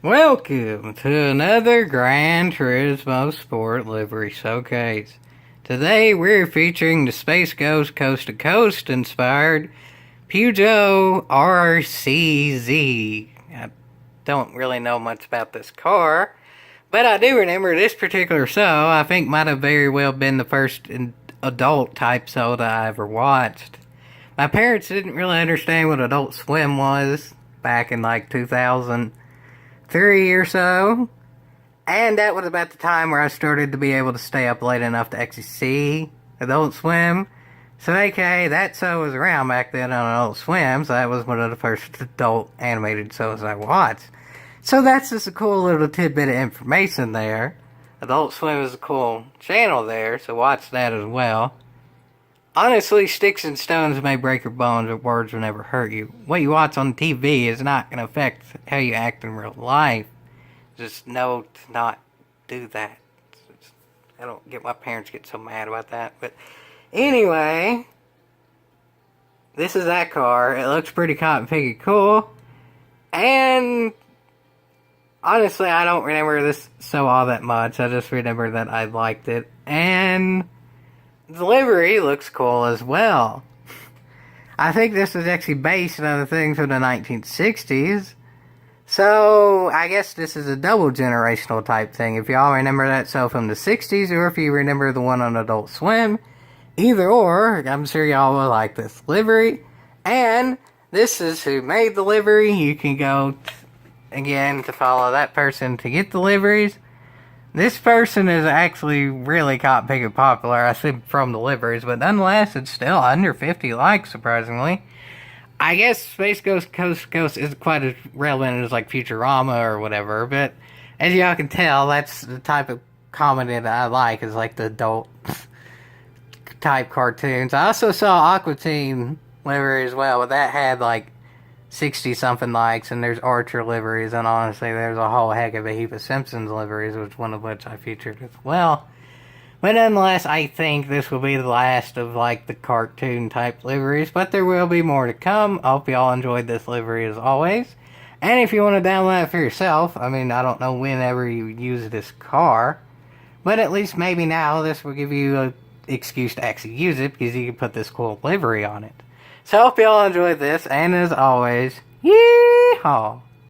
Welcome to another Gran Turismo Sport Livery Showcase. Today we're featuring the Space Ghost Coast to Coast inspired Peugeot RCZ. I don't really know much about this car, but I do remember this particular show I think might have very well been the first adult type show that I ever watched. My parents didn't really understand what Adult Swim was back in like 2003 or so, and that was about the time where I started to be able to stay up late enough to actually see Adult Swim. So aka that show was around back then on Adult Swim, so that was one of the first adult animated shows I watched. So that's just a cool little tidbit of information there. Adult Swim is a cool channel there, so watch that as well. Honestly, sticks and stones may break your bones, but words will never hurt you. What you watch on TV is not going to affect how you act in real life. Just know to not do that. I don't get why parents get so mad about that. But anyway, this is that car. It looks pretty cotton piggy cool. And honestly, I don't remember this so all that much. I just remember that I liked it. And the livery looks cool as well. I think this is actually based on the things from the 1960s. So, I guess this is a double generational type thing. If y'all remember that show from the 60s, or if you remember the one on Adult Swim, either or, I'm sure y'all will like this livery. And this is who made the livery. You can go, again, to follow that person to get the liveries. This person is actually really cotton picking popular, I think, from the liveries, but nonetheless, it's still under 50 likes, surprisingly. I guess Space Ghost Coast to Coast isn't quite as relevant as, like, Futurama or whatever, but as y'all can tell, that's the type of comedy that I like, is, like, the adult type cartoons. I also saw Aqua Teen livery as well, but that had, like, 60-something likes, and there's Archer liveries, and honestly, there's a whole heck of a heap of Simpsons liveries, one of which I featured as well. But nonetheless, I think this will be the last of, like, the cartoon-type liveries, but there will be more to come. I hope y'all enjoyed this livery as always. And if you want to download it for yourself, I mean, I don't know whenever you use this car, but at least maybe now this will give you an excuse to actually use it, because you can put this cool livery on it. So I hope y'all enjoyed this, and as always, yeehaw!